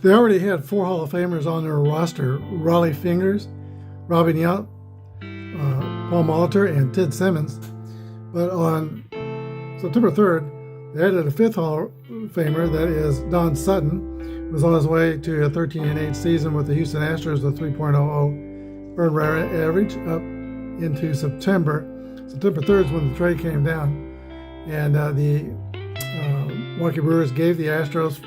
They already had 4 Hall of Famers on their roster: Raleigh Fingers, Robin Yount, Paul Molitor, and Ted Simmons. But on September 3rd, they added a 5th Hall of Famer, that is Don Sutton, who was on his way to a 13-8 season with the Houston Astros with 3.00 earned run average up into September. September 3rd is when the trade came down, and the Milwaukee Brewers gave the Astros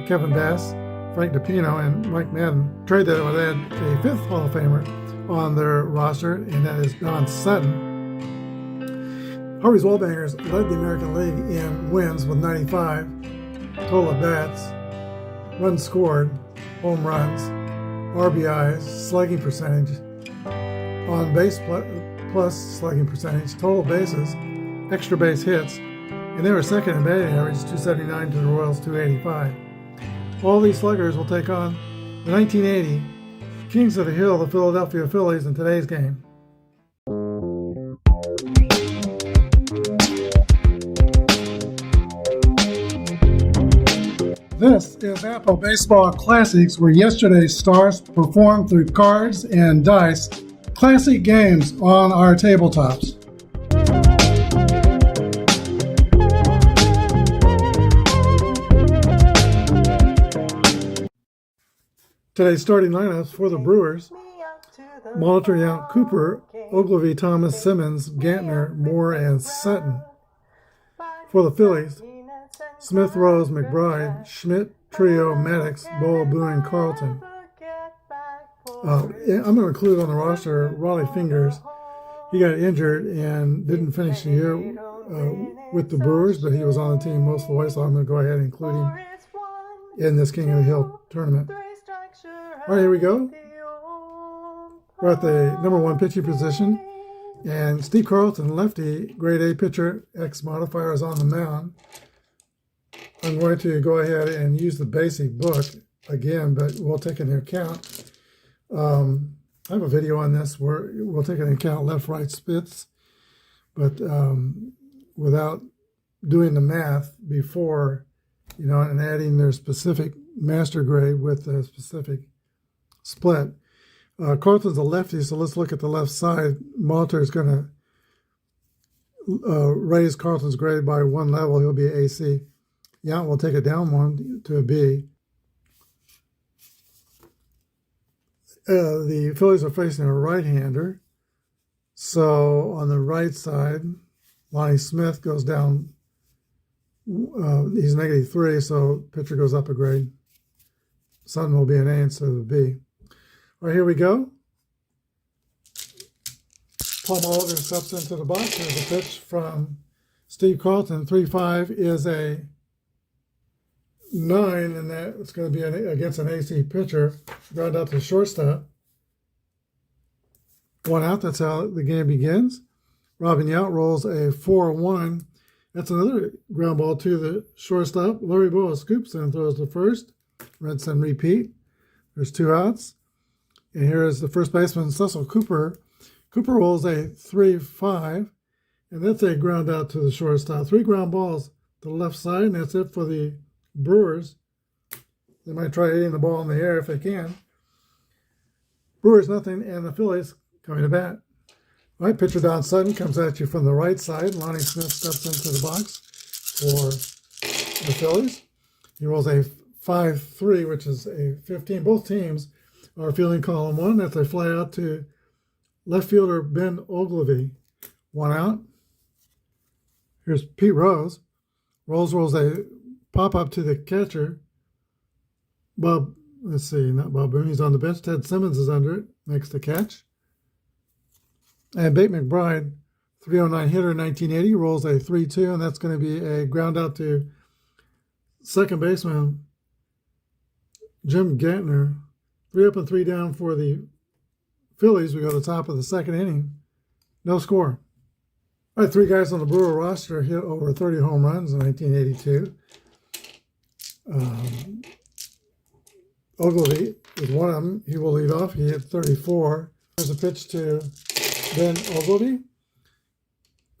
Kevin Bass, Frank DiPino, and Mike Madden trade that would add a 5th Hall of Famer on their roster, and that is Don Sutton. Harvey's Wallbangers led the American League in wins with 95, total at bats, runs scored, home runs, RBIs, slugging percentage, on base plus slugging percentage, total bases, extra base hits, and they were second in batting average, 279 to the Royals, 285. All these sluggers will take on the 1980 Kings of the Hill, the Philadelphia Phillies, in today's game. This is Apba Baseball Classics, where yesterday's stars performed through cards and dice, classic games on our tabletops. Today's starting lineups for the Brewers: Molitor, Yount, Cooper, Ogilvie, Thomas, Simmons, Gantner, Moore, and Sutton. For the Phillies: Smith, Rose, McBride, Schmidt, Trio, Maddox, Bowl, Boone, Carlton. I'm going to include on the roster Raleigh Fingers. He got injured and didn't finish the year with the Brewers, but he was on the team most of the way, so I'm going to go ahead and include him in this King of the Hill tournament. All right, here we go. We're at the number 1 pitching position, and Steve Carlton, lefty, grade A pitcher, X modifier, is on the mound. I'm going to go ahead and use the basic book again, but we'll take into account. I have a video on this where we'll take into account left-right splits, but without doing the math before, and adding their specific master grade with the specific split. Carlton's a lefty, so let's look at the left side. Molitor is going to raise Carlton's grade by 1 level. He'll be AC. Yount will take it down 1 to a B. The Phillies are facing a right-hander. So on the right side, Lonnie Smith goes down. He's -3, so pitcher goes up a grade. Sutton will be an A instead of a B. All right, here we go. Paul Molitor steps into the box. Here's a pitch from Steve Carlton. 3-5 is a 9, and that's going to be against an AC pitcher. Ground out to shortstop. 1 out. That's how the game begins. Robin Yount rolls a 4-1. That's another ground ball to the shortstop. Larry Boa scoops and throws to first. Rinse and repeat. There's 2 outs. And here is the first baseman, Cecil Cooper. Cooper rolls a 3-5, and that's a ground out to the shortstop. 3 ground balls to the left side, and that's it for the Brewers. They might try hitting the ball in the air if they can. Brewers nothing, and the Phillies coming to bat. All right, pitcher Don Sutton comes at you from the right side. Lonnie Smith steps into the box for the Phillies. He rolls a 5-3, which is a 15. Both teams are fielding column 1. That's a fly out to left fielder Ben Ogilvie. 1 out. Here's Pete Rose. Rolls a pop-up to the catcher. Not Bob Boone. He's on the bench. Ted Simmons is under it. Makes the catch. And Bate McBride, 309 hitter, 1980, rolls a 3-2, and that's going to be a ground out to second baseman Jim Gantner. 3 up and 3 down for the Phillies. We go to the top of the second inning. No score. All right, 3 guys on the Brewer roster hit over 30 home runs in 1982. Ogilvie is one of them. He will lead off. He hit 34. There's a pitch to Ben Ogilvie.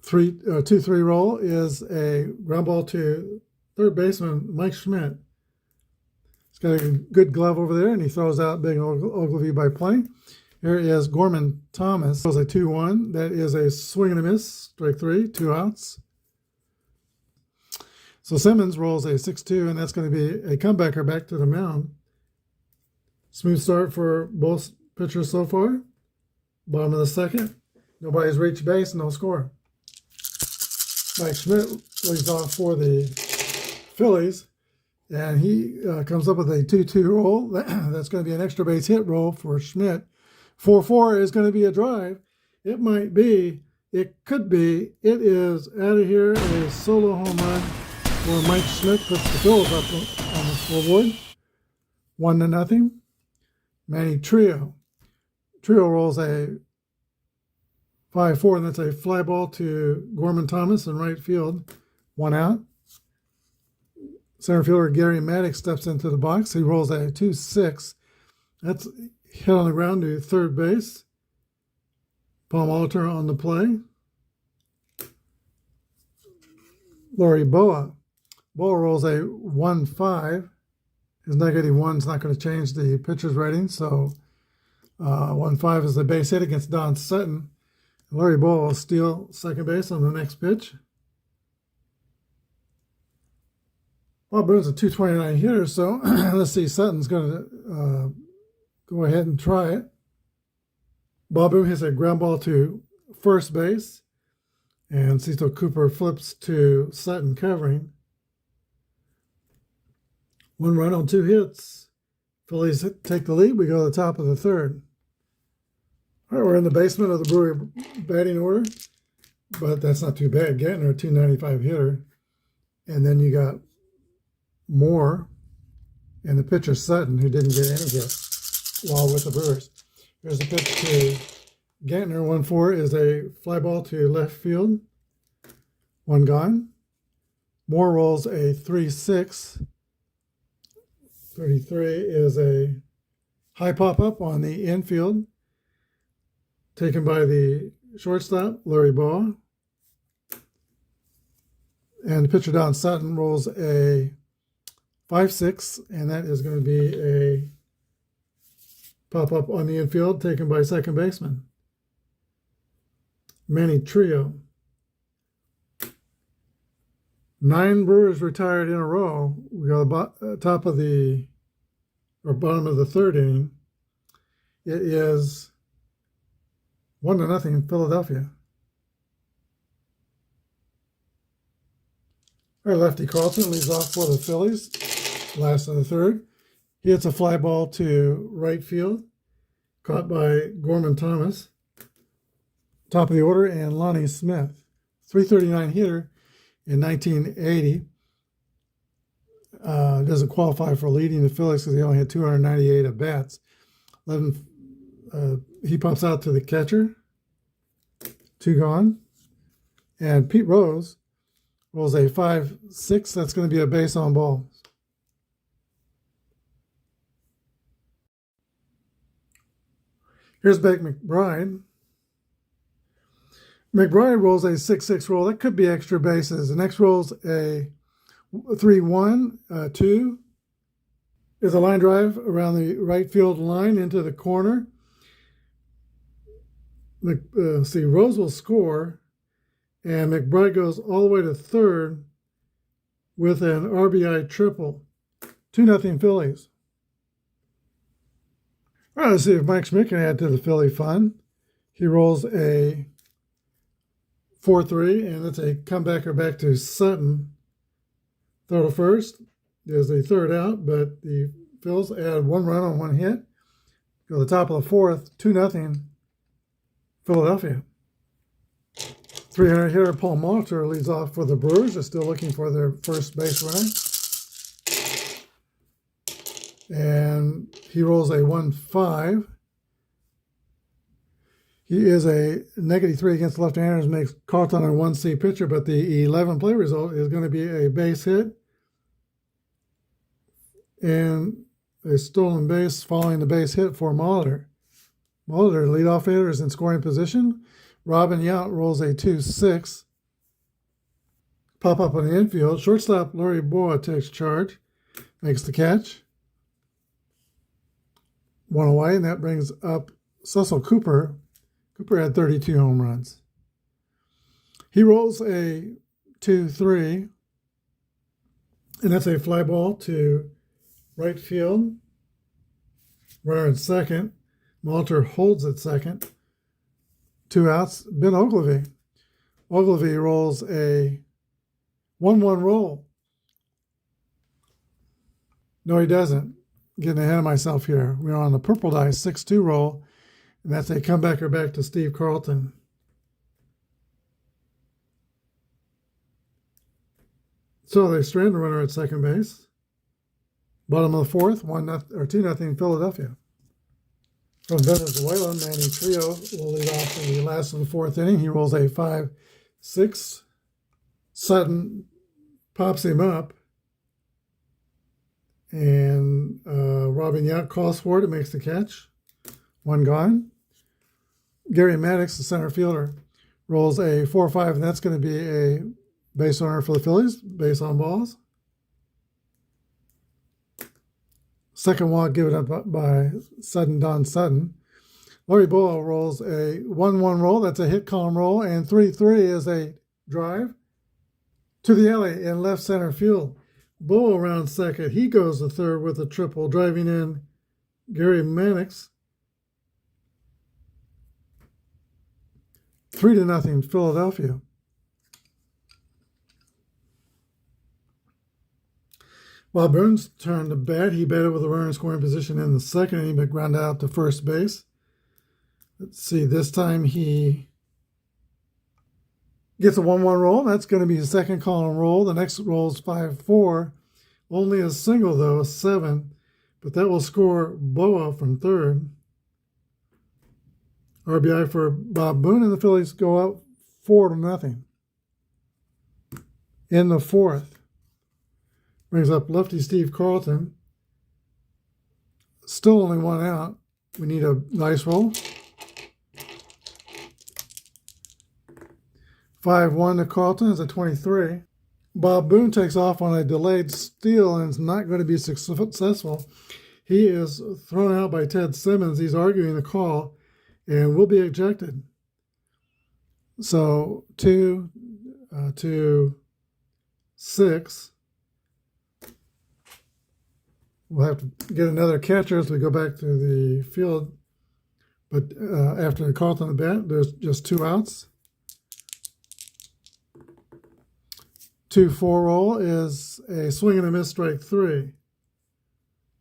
2-3 roll is a ground ball to third baseman Mike Schmidt. It's got a good glove over there, and he throws out Big Ogilvy by playing. Here is Gorman Thomas. That was a 2-1. That is a swing and a miss. Strike 3, 2 outs. So Simmons rolls a 6-2, and that's going to be a comebacker back to the mound. Smooth start for both pitchers so far. Bottom of the second. Nobody's reached base, no score. Mike Schmidt leads off for the Phillies, and he comes up with a 2-2 roll. That's going to be an extra base hit roll for Schmidt. 4-4 is going to be a drive. It might be, it could be, it is out of here, a solo home run where Mike Schmidt puts the Phillies up on the scoreboard. 1-0. Manny Trio rolls a 5-4, and that's a fly ball to Gorman Thomas in right field. 1 out. Center fielder Gary Maddox steps into the box. He rolls a 2-6. That's hit on the ground to third base. Paul Molitor on the play. Laurie Boa rolls a 1-5. His -1 is not going to change the pitcher's rating, so 1-5 is the base hit against Don Sutton. Laurie Boa will steal second base on the next pitch. Bob Boone's a 229 hitter, so let's see. Sutton's going to go ahead and try it. Bob Boone hits a ground ball to first base, and Cecil Cooper flips to Sutton covering. 1 run on 2 hits. Phillies take the lead. We go to the top of the third. All right, we're in the basement of the Brewer batting order, but that's not too bad. Gantner, a 295 hitter. And then you got Moore and the pitcher Sutton, who didn't get any hits while with the Brewers. Here's a pitch to Gantner. 1-4 is a fly ball to left field. 1 gone. Moore rolls a 3-6. 33 is a high pop-up on the infield, taken by the shortstop, Larry Baugh. And the pitcher Don Sutton rolls a 5-6, and that is going to be a pop-up on the infield, taken by second baseman, Manny Trio. 9 Brewers retired in a row. We go to the top of the, or bottom of the third inning. It is 1-0 in Philadelphia. Our lefty Carlton leads off for the Phillies, last of the third. He hits a fly ball to right field, caught by Gorman Thomas. Top of the order, and Lonnie Smith, 339 hitter in 1980. Doesn't qualify for leading the Phillies because he only had 298 at bats. He pops out to the catcher. 2 gone. And Pete Rose rolls a 5-6. That's going to be a base on ball. Here's Beck McBride. McBride rolls a 6-6 roll. That could be extra bases. The next roll's a 3-1, 2. Is a line drive around the right field line into the corner. Rose will score, and McBride goes all the way to third with an RBI triple. 2-0 Phillies. All right, let's see if Mike Schmidt can add to the Philly fun. He rolls a 4-3, and it's a comebacker back to Sutton. Throw to first. There's a third out, but the Phils add 1 run on 1 hit. Go to the top of the fourth, 2-0 Philadelphia. 300 hitter Paul Molitor leads off for the Brewers. They're still looking for their first base runner. And he rolls a 1-5. He is a -3 against left-handers, makes Carlton a 1C pitcher, but the 11 play result is going to be a base hit and a stolen base following the base hit for Molitor. Molitor, leadoff hitter, is in scoring position. Robin Yount rolls a 2-6. Pop up on the infield. Shortstop Larry Boa takes charge, makes the catch. one away, and that brings up Cecil Cooper. Cooper had 32 home runs. He rolls a 2-3, and that's a fly ball to right field. Runner at second. Malter holds at second. 2 outs. Ben Ogilvy. Ogilvy rolls a 1-1 roll. No, he doesn't. Getting ahead of myself here. We're on the purple dice 6-2 roll, and that's a comebacker back to Steve Carlton. So they strand the runner at second base. Bottom of the fourth, 2-0 Philadelphia. From Venezuela, Manny Trio will lead off in the last of the fourth inning. He rolls a 5-6. Sutton pops him up. And Robin Yount calls for it. It makes the catch. 1 gone. Gary Maddox, the center fielder, rolls a 4-5, and that's going to be a base runner for the Phillies. Base on balls. Second walk given up by Don Sutton. Larry Boa rolls a 1-1 roll. That's a hit column roll. And 3-3 is a drive to the alley in left center field. Boa around second. He goes to third with a triple, driving in Gary Maddox. 3-0 Philadelphia. Bob Burns turned to bat. He batted with a runner in scoring position in the second inning, but grounded out to first base. Let's see, this time he gets a 1-1 roll. That's going to be his second column roll. The next roll is 5-4. Only a single, though, a 7. But that will score Boa from third. RBI for Bob Boone, and the Phillies go up 4-0. In the fourth. Brings up lefty Steve Carlton. Still only 1 out. We need a nice roll. 5-1 to Carlton is a 23. Bob Boone takes off on a delayed steal and is not going to be successful. He is thrown out by Ted Simmons. He's arguing the call and will be ejected. So 2-6. We'll have to get another catcher as we go back to the field. But after the Carlton at bat, there's just 2 outs. 2-4 roll is a swing and a miss, strike 3.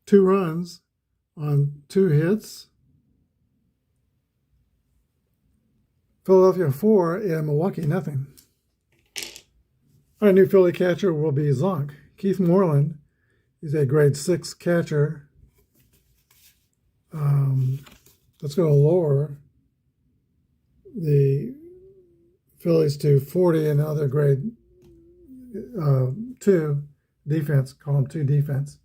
2 runs on 2 hits. Philadelphia 4 and Milwaukee 0. Our new Philly catcher will be Zonk. Keith Moreland. He's a grade 6 catcher. That's going to lower the Phillies to 40, and now they're grade 2 defense, column 2 defense.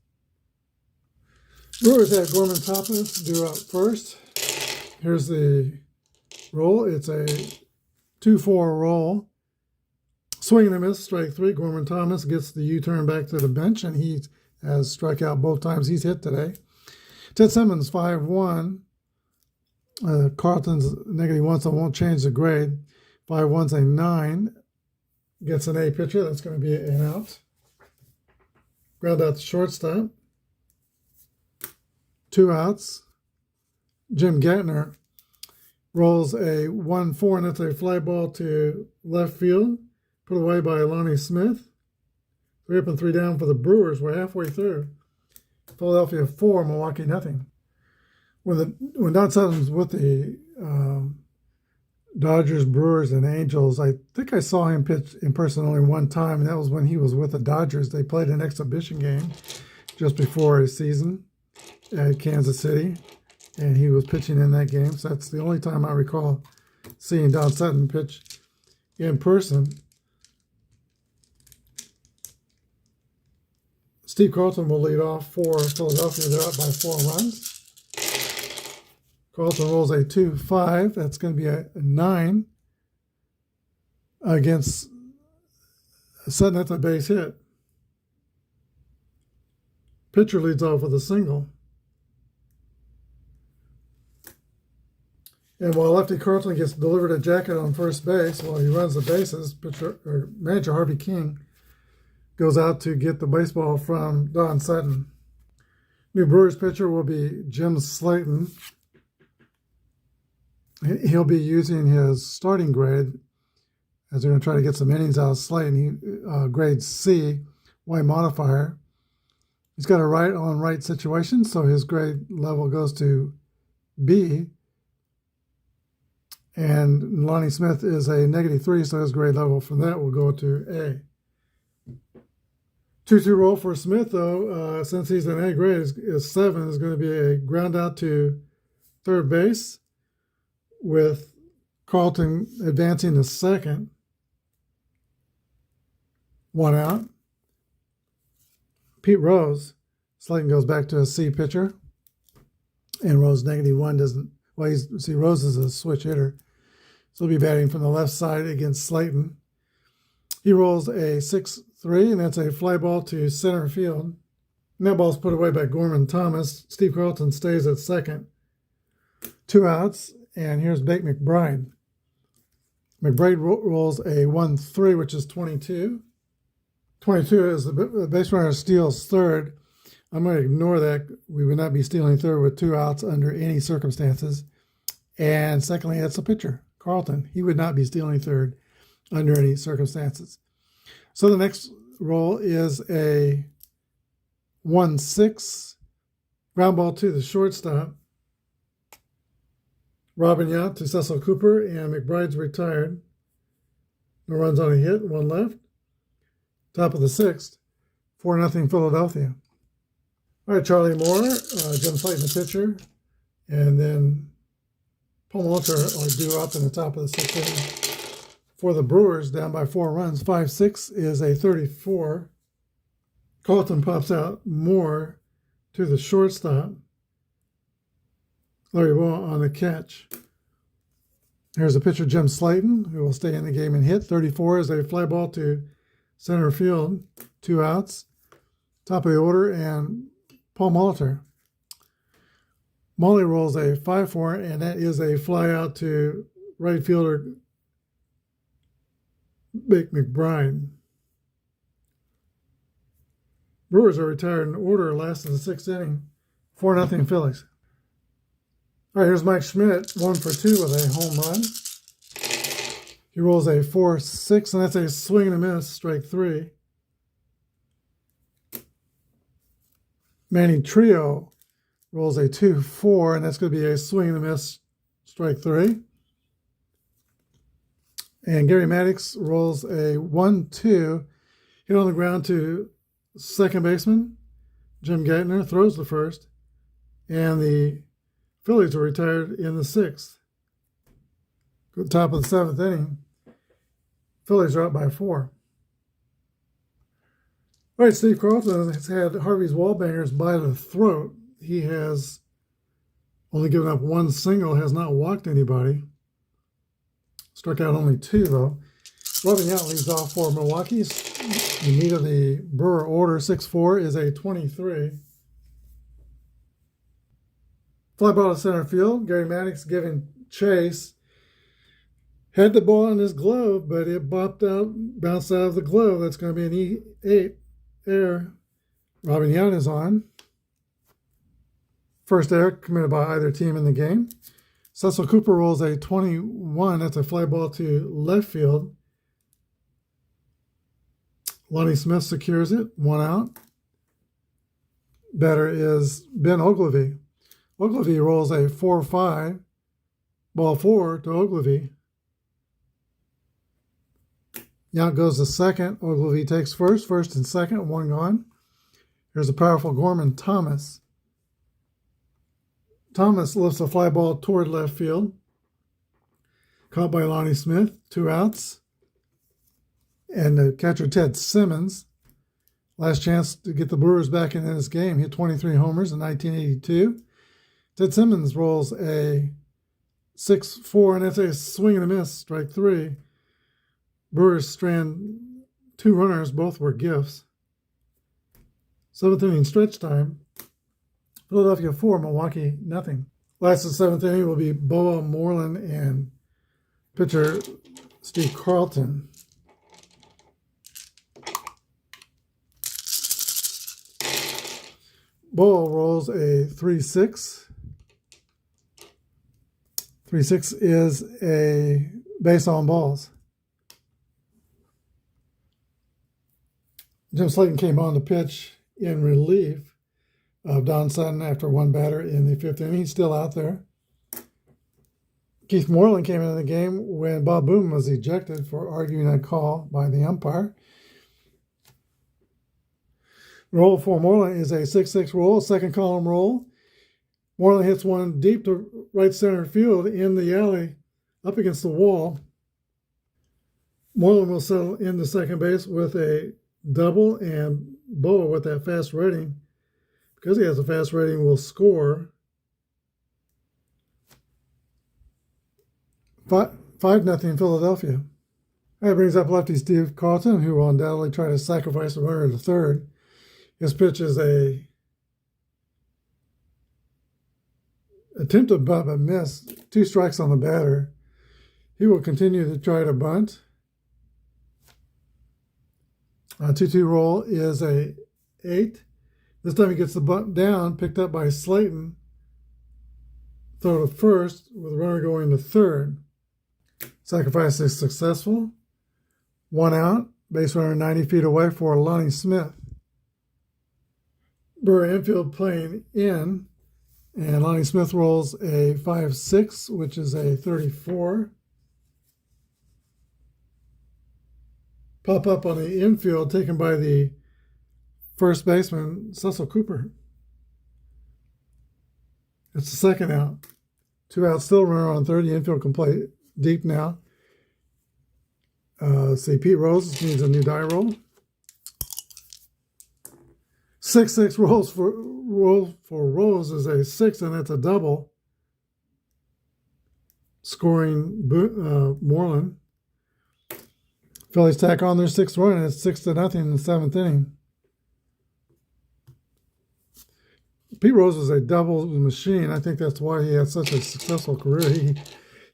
Brewers have Gorman Thomas due up first. Here's the roll. It's a 2-4 roll. Swing and a miss, strike 3. Gorman Thomas gets the U-turn back to the bench, and he has struck out both times he's hit today. Ted Simmons, 5-1. Carlton's -1, so I won't change the grade. 5-1's a 9. Gets an A pitcher. That's going to be an out. Ground out to shortstop. 2 outs. Jim Gatner rolls a 1-4, and that's a fly ball to left field. Put away by Lonnie Smith. 3 up and 3 down for the Brewers. We're halfway through. Philadelphia 4, Milwaukee 0. When Don Sutton's with the Dodgers, Brewers, and Angels, I think I saw him pitch in person only one time, and that was when he was with the Dodgers. They played an exhibition game just before his season at Kansas City, and he was pitching in that game. So that's the only time I recall seeing Don Sutton pitch in person. Steve Carlton will lead off for Philadelphia. They're up by 4 runs. Carlton rolls a 2-5. That's going to be a 9 against Sutton at the base hit. Pitcher leads off with a single. And while lefty Carlton gets delivered a jacket on first base while he runs the bases, manager Harvey King goes out to get the baseball from Don Sutton. New Brewers pitcher will be Jim Slayton. He'll be using his starting grade as they're going to try to get some innings out of Slayton. Grade C, Y modifier. He's got a right-on-right situation, so his grade level goes to B. And Lonnie Smith is a -3, so his grade level from that will go to A. 2-2 roll for Smith, though, since he's an A grade, is 7, is going to be a ground out to third base with Carlton advancing to second. 1 out. Pete Rose, Slayton goes back to a C pitcher, and Rose -1 doesn't. Well, Rose is a switch hitter, so he'll be batting from the left side against Slayton. He rolls a 6-3, and that's a fly ball to center field. And that ball's put away by Gorman Thomas. Steve Carlton stays at second. 2 outs, and here's Bake McBride. McBride rolls a 1-3, which is 22. 22 is the base runner steals third. I'm going to ignore that. We would not be stealing third with 2 outs under any circumstances. And secondly, it's a pitcher, Carlton. He would not be stealing third under any circumstances. So the next roll is a 1-6, ground ball to the shortstop. Robin Yount to Cecil Cooper, and McBride's retired. No runs on a hit, 1 left. Top of the 6th, 4-0 Philadelphia. All right, Charlie Moore, Jim Slayton, the pitcher, and then Paul Molitor are due up in the top of the 6th inning for the Brewers, down by 4 runs. 5-6 is a 34. Carlton pops out Moore to the shortstop. Larry Boa on the catch. Here's the pitcher, Jim Slayton, who will stay in the game and hit. 34 is a fly ball to center field, 2 outs. Top of the order, and Paul Molitor. Molly rolls a 5-4, and that is a fly out to right fielder Bake McBride. Brewers are retired in order, last of the 6th inning, 4-0 Phillies. All right, here's Mike Schmidt, 1 for 2 with a home run. He rolls a 4-6, and that's a swing and a miss, strike 3. Manny Trio rolls a 2-4, and that's going to be a swing and a miss, strike 3. And Gary Maddox rolls a 1-2, hit on the ground to second baseman. Jim Geithner throws the first, and the Phillies are retired in the 6th. Go to the top of the 7th inning. Phillies are up by 4. All right, Steve Carlton has had Harvey's Wallbangers by the throat. He has only given up 1 single, has not walked anybody. Struck out only 2, though. Robin Yount leads off for Milwaukee. The meat of the Brewer order, 6-4, is a 23. Fly ball to center field. Gary Maddox giving chase. Had the ball in his glove, but it bounced out of the glove. That's going to be an E8 error. Robin Yount is on. First error committed by either team in the game. Cecil Cooper rolls a 21. That's a fly ball to left field. Lonnie Smith secures it. 1 out. Batter is Ben Ogilvie. Ogilvie rolls a 4-5. Ball 4 to Ogilvie. Yount goes to second. Ogilvie takes first and second, 1 gone. Here's a powerful Gorman Thomas. Thomas lifts a fly ball toward left field. Caught by Lonnie Smith, 2 outs. And the catcher, Ted Simmons, last chance to get the Brewers back in this game, hit 23 homers in 1982. Ted Simmons rolls a 6-4, and that's a swing and a miss, strike 3. Brewers strand 2 runners, both were gifts. 7th inning stretch time. Philadelphia 4, Milwaukee 0. Last of the seventh inning will be Boa Moreland and pitcher Steve Carlton. Boa rolls a 3-6. 3-6 is a base on balls. Jim Slayton came on to pitch in relief of Don Sutton after one batter in the fifth inning. He's still out there. Keith Moreland came into the game when Bob Boone was ejected for arguing a call by the umpire. Roll for Moreland is a 6-6 roll, second column roll. Moreland hits one deep to right center field in the alley up against the wall. Moreland will settle into second base with a double, and Boa, with that fast rating, because he has a fast rating, will score 5-0 Philadelphia. That brings up lefty Steve Carlton, who will undoubtedly try to sacrifice the runner to third. His pitch is a attempted bunt but miss. 2 strikes on the batter. He will continue to try to bunt. 2-2 roll is a 8. This time he gets the bunt down, picked up by Slayton. Throw to first with the runner going to third. Sacrifice is successful. 1 out. Base runner 90 feet away for Lonnie Smith. Brewer infield playing in. And Lonnie Smith rolls a 5-6, which is a 34. Pop up on the infield, taken by the first baseman, Cecil Cooper. It's the second out. 2 outs, still runner on third. The infield can play deep now. See, Pete Rose needs a new die roll. 6-6 roll for Rose is a 6, and that's a double. Scoring Moreland. Phillies tack on their 6th run, and it's 6-0 in the 7th inning. Pete Rose is a double machine. I think that's why he had such a successful career.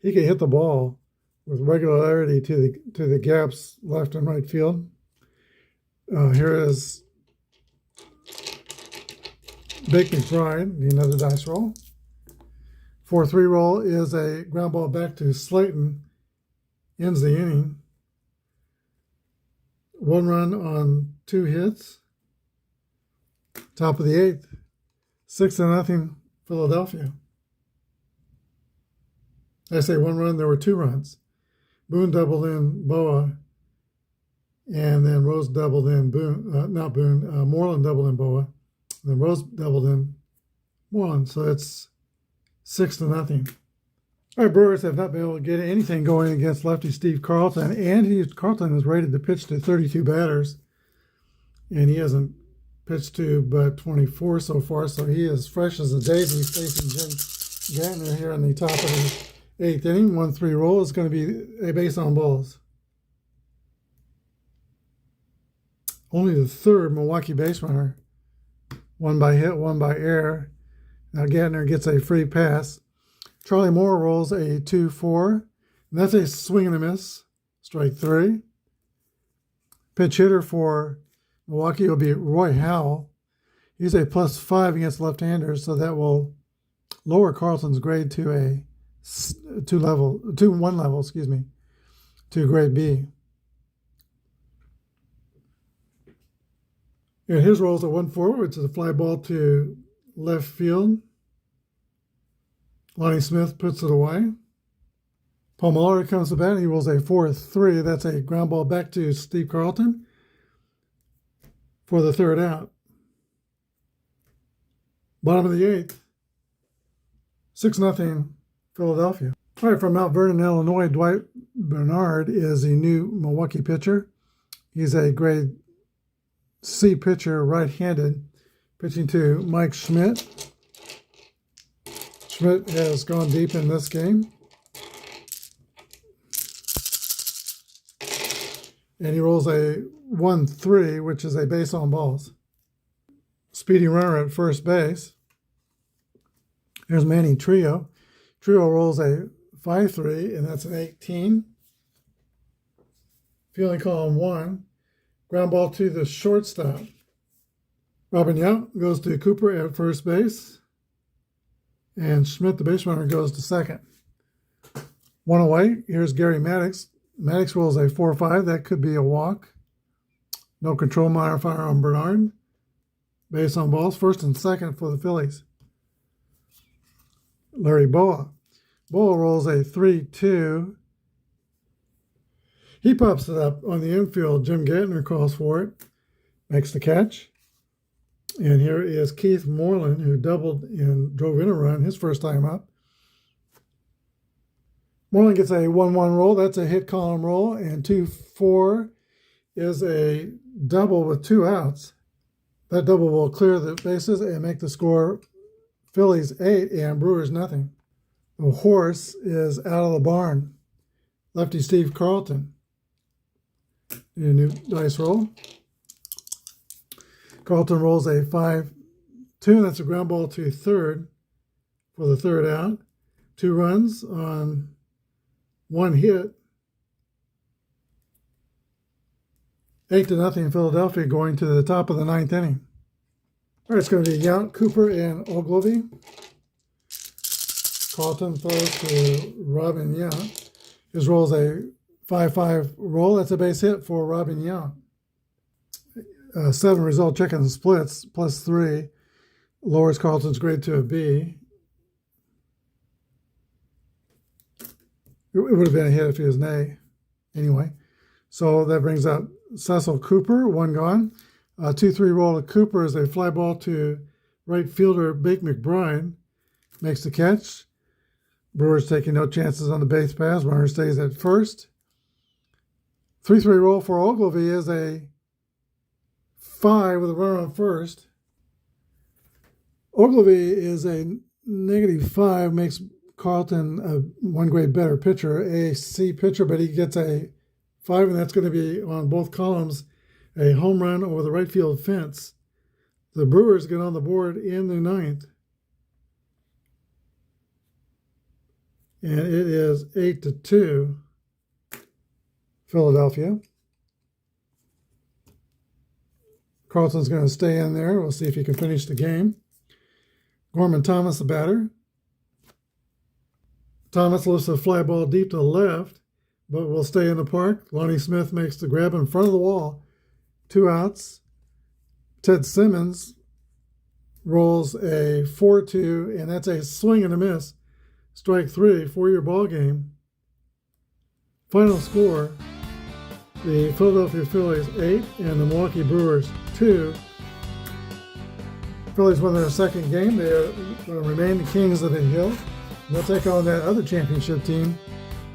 He can hit the ball with regularity to the gaps left and right field. Here is Bake McBride, another dice roll. 4-3 roll is a ground ball back to Slayton. Ends the inning. 1 run on 2 hits. Top of the 8th. 6-0 Philadelphia. I say 1 run, there were 2 runs. Boone doubled in Boa, and then Rose doubled in Moreland doubled in Boa, then Rose doubled in Moreland. So it's 6-0. All right, Brewers have not been able to get anything going against lefty Steve Carlton, and Carlton is rated to pitch to 32 batters, and he hasn't pitched to but 24 so far, so he is fresh as a daisy facing Jim Gantner here in the top of the 8th inning. 1-3 roll is going to be a base on balls. Only the 3rd Milwaukee base runner. 1 by hit, 1 by error. Now Gantner gets a free pass. Charlie Moore rolls a 2-4. And that's a swing and a miss. Strike 3. Pitch hitter for Milwaukee will be Roy Howell. He's a +5 against left-handers, so that will lower Carlton's grade to a 1 level, to grade B. And his rolls a 1-4, which is a fly ball to left field. Lonnie Smith puts it away. Paul Muller comes to bat. He rolls a 4-3. That's a ground ball back to Steve Carlton for the 3rd out. Bottom of the 8th. 6-0 Philadelphia. All right, from Mount Vernon, Illinois, Dwight Bernard is the new Milwaukee pitcher. He's a grade C pitcher, right-handed, pitching to Mike Schmidt. Schmidt has gone deep in this game. And he rolls a 1-3, which is a base on balls. Speedy runner at first base. Here's Manny Trio. Trio rolls a 5-3, and that's an 18. Fielding column 1. Ground ball to the shortstop. Robin Yount goes to Cooper at first base. And Schmidt, the base runner, goes to second. One away. Here's Gary Maddox. Maddox rolls a 4-5. That could be a walk. No control modifier on Bernard. Base on balls. First and second for the Phillies. Larry Boa. Boa rolls a 3-2. He pops it up on the infield. Jim Gatner calls for it. Makes the catch. And here is Keith Moreland, who doubled and drove in a run his first time up. Moreland gets a 1-1 roll. That's a hit column roll. And 2-4 is a double with 2 outs. That double will clear the bases and make the score Phillies 8 and Brewers nothing. The horse is out of the barn. Lefty Steve Carlton. Need a new dice roll. Carlton rolls a 5-2. That's a ground ball to third for the third out. 2 runs on 1 hit. 8-0 Philadelphia going to the top of the 9th inning. All right, it's going to be Yount, Cooper, and Ogilvy. Carlton throws to Robin Yount. His roll's a 5-5 roll. That's a base hit for Robin Yount. 7 result chicken splits, +3. Lowers Carlton's grade to a B. It would have been a hit if he was an A. Anyway, so that brings up Cecil Cooper, 1 gone. 2-3 roll to Cooper is a fly ball to right fielder Bake McBride. Makes the catch. Brewers taking no chances on the base pass. Runner stays at first. 3-3 roll for Ogilvy is a 5 with a runner on first. Ogilvy is a -5, makes Carlton a 1 grade better pitcher, a C pitcher, but he gets a 5, and that's going to be on both columns, a home run over the right field fence. The Brewers get on the board in the 9th. And it is 8-2 Philadelphia. Carlton's going to stay in there. We'll see if he can finish the game. Gorman Thomas, the batter. Thomas lifts a fly ball deep to the left, but will stay in the park. Lonnie Smith makes the grab in front of the wall. 2 outs. Ted Simmons rolls a 4-2, and that's a swing and a miss. Strike 3, 4-year ball game. Final score, the Philadelphia Phillies 8 and the Milwaukee Brewers 2. Phillies win their second game. They are going to remain the kings of the hill. They'll take on that other championship team,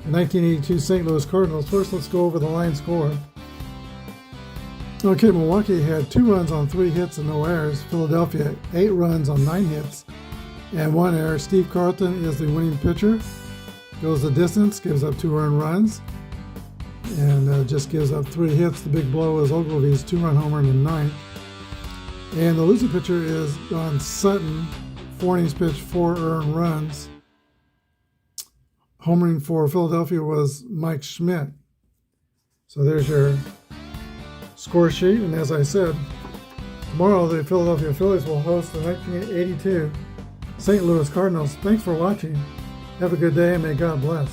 the 1982 St. Louis Cardinals. First, let's go over the line score. Okay, Milwaukee had 2 runs on 3 hits and no errors. Philadelphia, 8 runs on 9 hits and 1 error. Steve Carlton is the winning pitcher. Goes the distance, gives up 2 earned runs, and just gives up 3 hits. The big blow is Ogilvy's 2-run homer in the 9th. And the losing pitcher is Don Sutton. 4 innings pitched, 4 earned runs. Homering for Philadelphia was Mike Schmidt. So there's your score sheet. And as I said, tomorrow the Philadelphia Phillies will host the 1982 St. Louis Cardinals. Thanks for watching. Have a good day and may God bless.